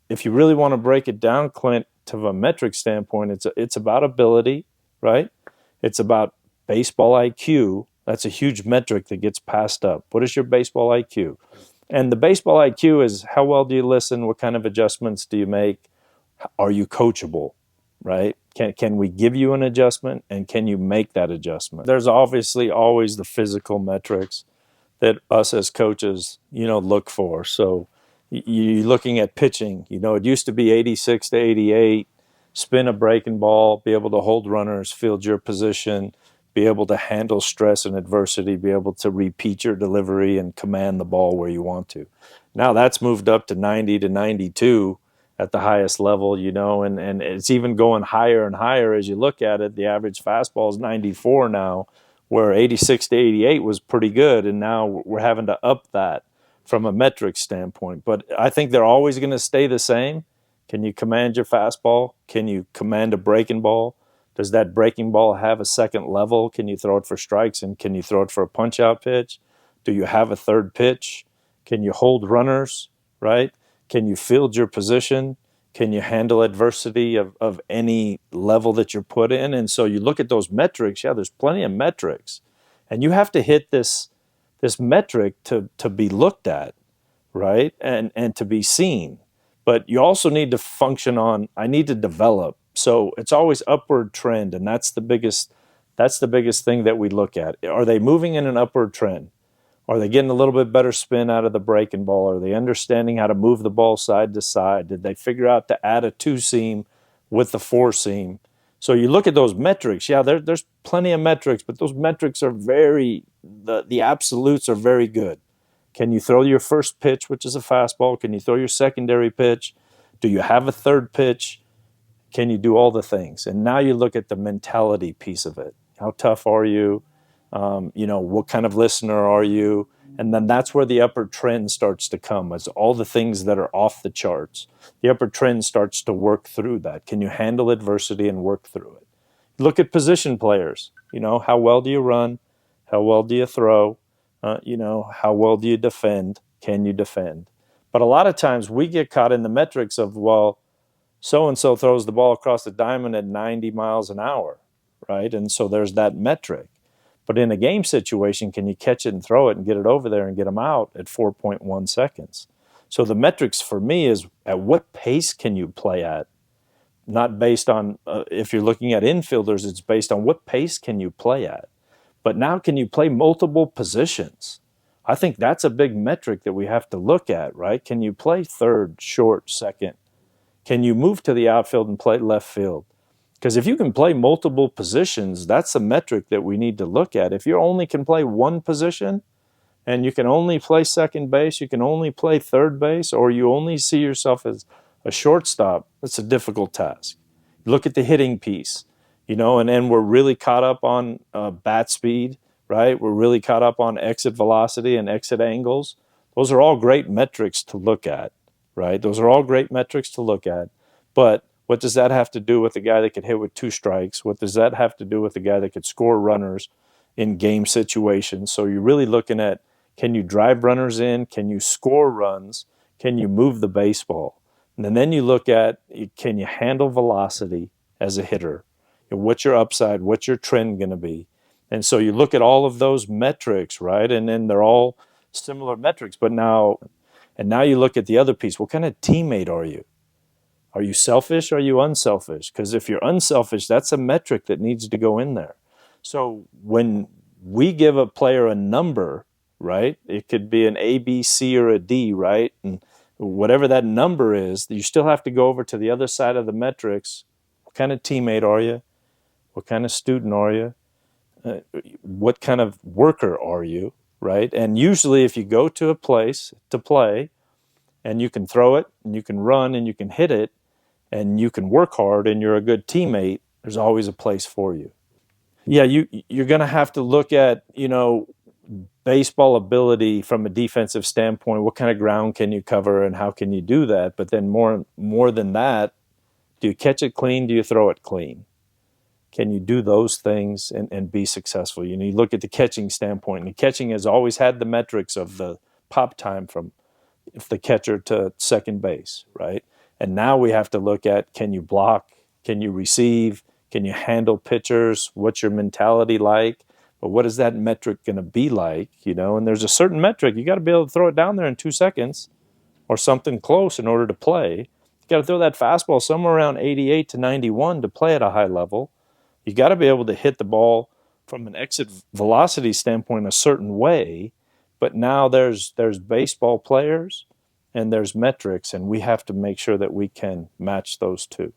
if you really want to break it down, Clint, to a metric standpoint, it's about ability, right? It's about baseball IQ. That's a huge metric that gets passed up. What is your baseball IQ? And the baseball IQ is how well do you listen? What kind of adjustments do you make? Are you coachable, right? Can we give you an adjustment, and can you make that adjustment? There's obviously always the physical metrics that us as coaches, look for. So you're looking at pitching. It used to be 86 to 88, spin a breaking ball, be able to hold runners, field your position, be able to handle stress and adversity, be able to repeat your delivery and command the ball where you want to. Now that's moved up to 90 to 92 at the highest level, and it's even going higher and higher as you look at it. The average fastball is 94 now, where 86 to 88 was pretty good, and now we're having to up that from a metric standpoint. But I think they're always going to stay the same. Can you command your fastball? Can you command a breaking ball? Does that breaking ball have a second level? Can you throw it for strikes, and can you throw it for a punch-out pitch? Do you have a third pitch? Can you hold runners, right? Can you field your position? Can you handle adversity of any level that you're put in? And so you look at those metrics. Yeah, there's plenty of metrics. And you have to hit this metric to be looked at, right? And to be seen. But you also need to function on, I need to develop. So it's always upward trend, and that's the biggest thing that we look at. Are they moving in an upward trend? Are they getting a little bit better spin out of the breaking ball? Are they understanding how to move the ball side to side? Did they figure out to add a two seam with the four seam? So you look at those metrics. Yeah, there's plenty of metrics, but those metrics are the absolutes are very good. Can you throw your first pitch, which is a fastball? Can you throw your secondary pitch? Do you have a third pitch? Can you do all the things? And now you look at the mentality piece of it. How tough are you? What kind of listener are you? And then that's where the upper trend starts to come. It's all the things that are off the charts. The upper trend starts to work through that. Can you handle adversity and work through it? Look at position players. How well do you run? How well do you throw? How well do you defend? Can you defend? But a lot of times we get caught in the metrics of, well, so-and-so throws the ball across the diamond at 90 miles an hour, right? And so there's that metric. But in a game situation, can you catch it and throw it and get it over there and get them out at 4.1 seconds? So the metrics for me is at what pace can you play at? Not based on, if you're looking at infielders, it's based on what pace can you play at. But now can you play multiple positions? I think that's a big metric that we have to look at, right? Can you play third, short, second? Can you move to the outfield and play left field? Because if you can play multiple positions, that's a metric that we need to look at. If you only can play one position and you can only play second base, you can only play third base, or you only see yourself as a shortstop, that's a difficult task. Look at the hitting piece, and we're really caught up on bat speed, right? We're really caught up on exit velocity and exit angles. Those are all great metrics to look at, right? Those are all great metrics to look at. But what does that have to do with the guy that could hit with two strikes? What does that have to do with the guy that could score runners in game situations? So you're really looking at, can you drive runners in? Can you score runs? Can you move the baseball? And then you look at, can you handle velocity as a hitter? What's your upside? What's your trend going to be? And so you look at all of those metrics, right? And then they're all similar metrics. But now you look at the other piece. What kind of teammate are you? Are you selfish or are you unselfish? Because if you're unselfish, that's a metric that needs to go in there. So when we give a player a number, right, it could be an A, B, C, or a D, right? And whatever that number is, you still have to go over to the other side of the metrics. What kind of teammate are you? What kind of student are you? What kind of worker are you, right? And usually if you go to a place to play and you can throw it and you can run and you can hit it, and you can work hard and you're a good teammate, there's always a place for you. Yeah, you're going to have to look at, baseball ability from a defensive standpoint. What kind of ground can you cover and how can you do that? But then more than that, do you catch it clean? Do you throw it clean? Can you do those things and be successful? You look at the catching standpoint. And the catching has always had the metrics of the pop time from the catcher to second base, right? And now we have to look at, can you block? Can you receive? Can you handle pitchers? What's your mentality like? But what is that metric going to be like? And there's a certain metric. You got to be able to throw it down there in 2 seconds or something close in order to play. You got to throw that fastball somewhere around 88 to 91 to play at a high level. You got to be able to hit the ball from an exit velocity standpoint a certain way. But now there's baseball players and there's metrics, and we have to make sure that we can match those two.